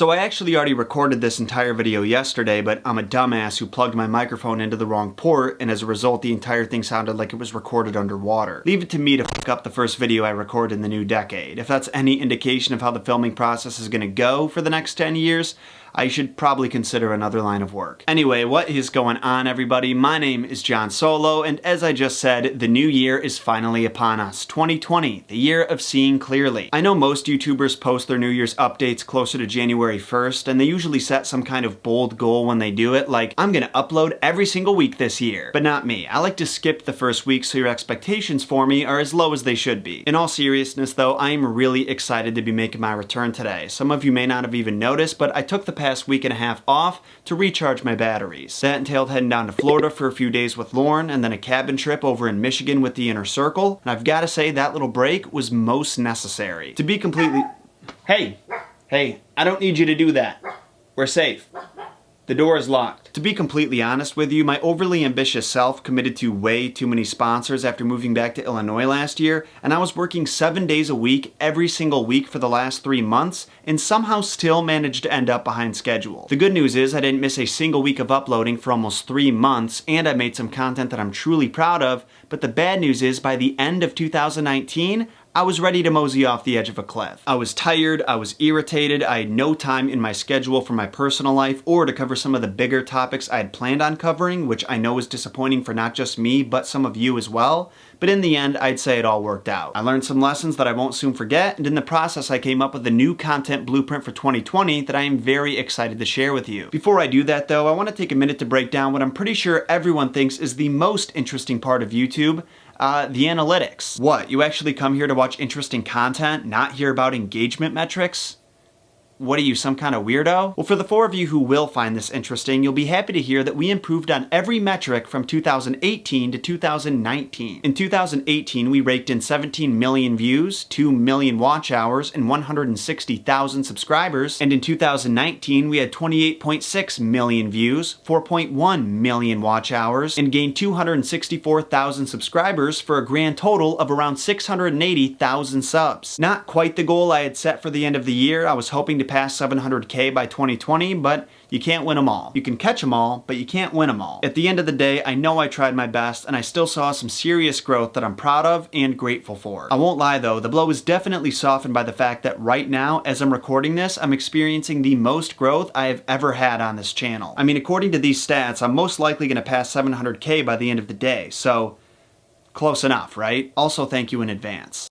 So I actually already recorded this entire video yesterday, but I'm a dumbass who plugged my microphone into the wrong port, and as a result the entire thing sounded like it was recorded underwater. Leave it to me to fuck up the first video I recorded in the new decade. If that's any indication of how the filming process is gonna go for the next 10 years, I should probably consider another line of work. Anyway, what is going on, everybody? My name is John Solo, and as I just said, the new year is finally upon us. 2020, the year of seeing clearly. I know most YouTubers post their New Year's updates closer to January 1st, and they usually set some kind of bold goal when they do it, like, I'm gonna upload every single week this year. But not me. I like to skip the first week so your expectations for me are as low as they should be. In all seriousness though, I am really excited to be making my return today. Some of you may not have even noticed, but I took the past week and a half off to recharge my batteries. That entailed heading down to Florida for a few days with Lauren, and then a cabin trip over in Michigan with the Inner Circle, and I've got to say that little break was most necessary. To be completely... Hey, I don't need you to do that. We're safe. The door is locked. To be completely honest with you, my overly ambitious self committed to way too many sponsors after moving back to Illinois last year, and I was working 7 days a week every single week for the last 3 months, and somehow still managed to end up behind schedule. The good news is I didn't miss a single week of uploading for almost 3 months, and I made some content that I'm truly proud of, but the bad news is by the end of 2019, I was ready to mosey off the edge of a cliff. I was tired, I was irritated, I had no time in my schedule for my personal life or to cover some of the bigger topics I had planned on covering, which I know is disappointing for not just me, but some of you as well. But in the end, I'd say it all worked out. I learned some lessons that I won't soon forget, and in the process I came up with a new content blueprint for 2020 that I am very excited to share with you. Before I do that though, I want to take a minute to break down what I'm pretty sure everyone thinks is the most interesting part of YouTube. The analytics. What, you actually come here to watch interesting content, not hear about engagement metrics? What are you, some kind of weirdo? Well, for the 4 of you who will find this interesting, you'll be happy to hear that we improved on every metric from 2018 to 2019. In 2018, we raked in 17 million views, 2 million watch hours, and 160,000 subscribers. And in 2019, we had 28.6 million views, 4.1 million watch hours, and gained 264,000 subscribers for a grand total of around 680,000 subs. Not quite the goal I had set for the end of the year. I was hoping to pass 700K by 2020, but you can't win them all. You can catch them all, but you can't win them all. At the end of the day, I know I tried my best, and I still saw some serious growth that I'm proud of and grateful for. I won't lie though, the blow is definitely softened by the fact that right now, as I'm recording this, I'm experiencing the most growth I have ever had on this channel. I mean, according to these stats, I'm most likely gonna pass 700K by the end of the day, so close enough, right? Also, thank you in advance.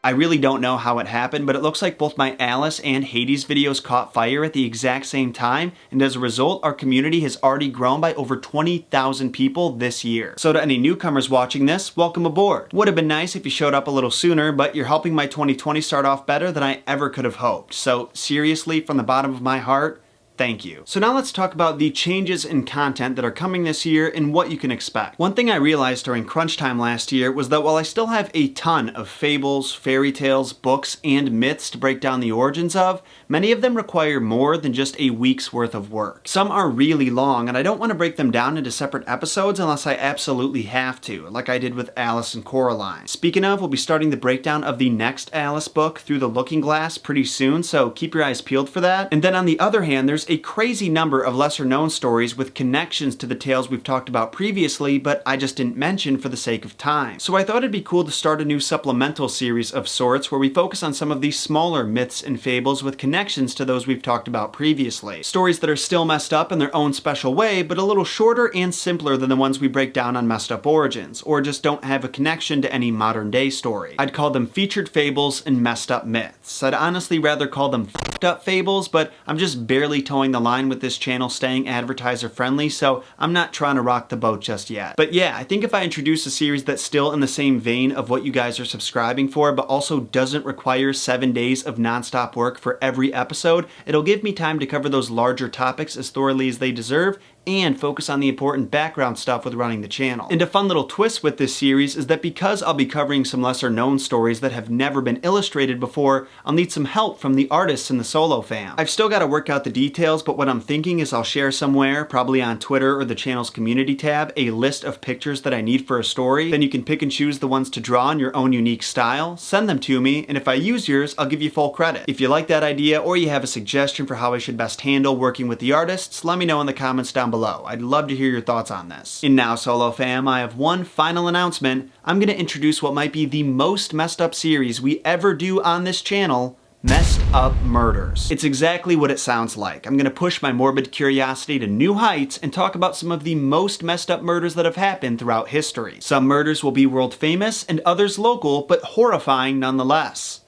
I really don't know how it happened, but it looks like both my Alice and Hades videos caught fire at the exact same time, and as a result, our community has already grown by over 20,000 people this year. So to any newcomers watching this, welcome aboard. Would have been nice if you showed up a little sooner, but you're helping my 2020 start off better than I ever could have hoped. So seriously, from the bottom of my heart, thank you. So now let's talk about the changes in content that are coming this year and what you can expect. One thing I realized during crunch time last year was that while I still have a ton of fables, fairy tales, books, and myths to break down the origins of, many of them require more than just a week's worth of work. Some are really long, and I don't want to break them down into separate episodes unless I absolutely have to, like I did with Alice and Coraline. Speaking of, we'll be starting the breakdown of the next Alice book, Through the Looking Glass, pretty soon, so keep your eyes peeled for that. And then on the other hand, there's a crazy number of lesser known stories with connections to the tales we've talked about previously, but I just didn't mention for the sake of time. So I thought it'd be cool to start a new supplemental series of sorts where we focus on some of these smaller myths and fables with connections to those we've talked about previously. Stories that are still messed up in their own special way, but a little shorter and simpler than the ones we break down on Messed Up Origins, or just don't have a connection to any modern day story. I'd call them featured fables and messed up myths. I'd honestly rather call them fucked up fables, but I'm just barely towing the line with this channel staying advertiser friendly, so I'm not trying to rock the boat just yet. But yeah, I think if I introduce a series that's still in the same vein of what you guys are subscribing for, but also doesn't require 7 days of nonstop work for every episode, it'll give me time to cover those larger topics as thoroughly as they deserve and focus on the important background stuff with running the channel. And a fun little twist with this series is that because I'll be covering some lesser known stories that have never been illustrated before, I'll need some help from the artists in the SoloFam. I've still got to work out the details, but what I'm thinking is I'll share somewhere, probably on Twitter or the channel's community tab, a list of pictures that I need for a story. Then you can pick and choose the ones to draw in your own unique style, send them to me, and if I use yours, I'll give you full credit. If you like that idea or you have a suggestion for how I should best handle working with the artists, let me know in the comments down below. I'd love to hear your thoughts on this. And now, SoloFam, I have one final announcement. I'm going to introduce what might be the most messed up series we ever do on this channel, Messed Up Murders. It's exactly what it sounds like. I'm gonna push my morbid curiosity to new heights and talk about some of the most messed up murders that have happened throughout history. Some murders will be world famous and others local, but horrifying nonetheless.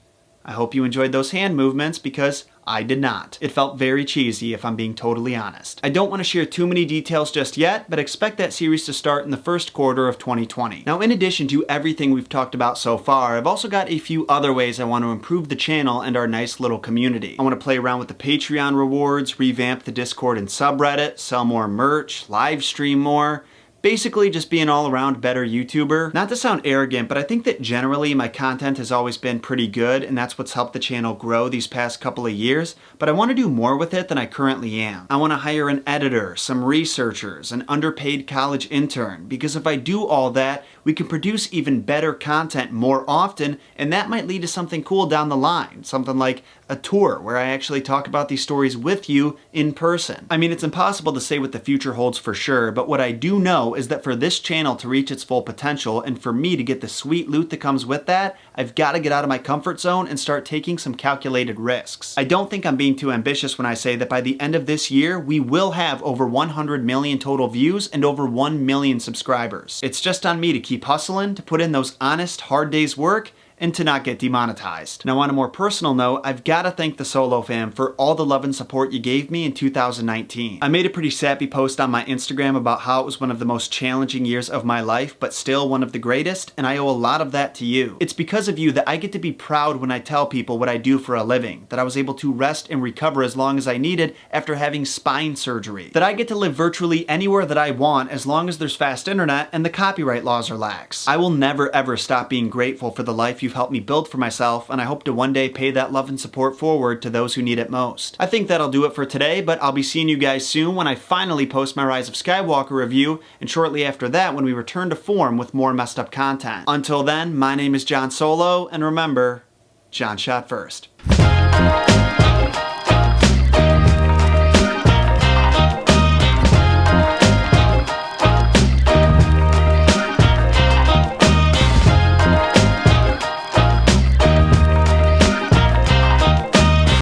I hope you enjoyed those hand movements because I did not. It felt very cheesy if I'm being totally honest. I don't want to share too many details just yet, but expect that series to start in the first quarter of 2020. Now, in addition to everything we've talked about so far, I've also got a few other ways I want to improve the channel and our nice little community. I want to play around with the Patreon rewards, revamp the Discord and subreddit, sell more merch, live stream more. Basically just be an all-around better YouTuber. Not to sound arrogant, but I think that generally my content has always been pretty good and that's what's helped the channel grow these past couple of years, but I want to do more with it than I currently am. I want to hire an editor, some researchers, an underpaid college intern, because if I do all that, we can produce even better content more often, and that might lead to something cool down the line. Something like a tour where I actually talk about these stories with you in person. I mean, it's impossible to say what the future holds for sure, but what I do know is that for this channel to reach its full potential and for me to get the sweet loot that comes with that, I've got to get out of my comfort zone and start taking some calculated risks. I don't think I'm being too ambitious when I say that by the end of this year, we will have over 100 million total views and over 1 million subscribers. It's just on me to keep hustling, to put in those honest, hard days' work, and to not get demonetized. Now, on a more personal note, I've got to thank the SoloFam for all the love and support you gave me in 2019. I made a pretty sappy post on my Instagram about how it was one of the most challenging years of my life, but still one of the greatest, and I owe a lot of that to you. It's because of you that I get to be proud when I tell people what I do for a living, that I was able to rest and recover as long as I needed after having spine surgery, that I get to live virtually anywhere that I want as long as there's fast internet and the copyright laws are lax. I will never ever stop being grateful for the life you've helped me build for myself, and I hope to one day pay that love and support forward to those who need it most. I think that'll do it for today, but I'll be seeing you guys soon when I finally post my Rise of Skywalker review, and shortly after that when we return to form with more messed up content. Until then, my name is John Solo, and remember, John shot first.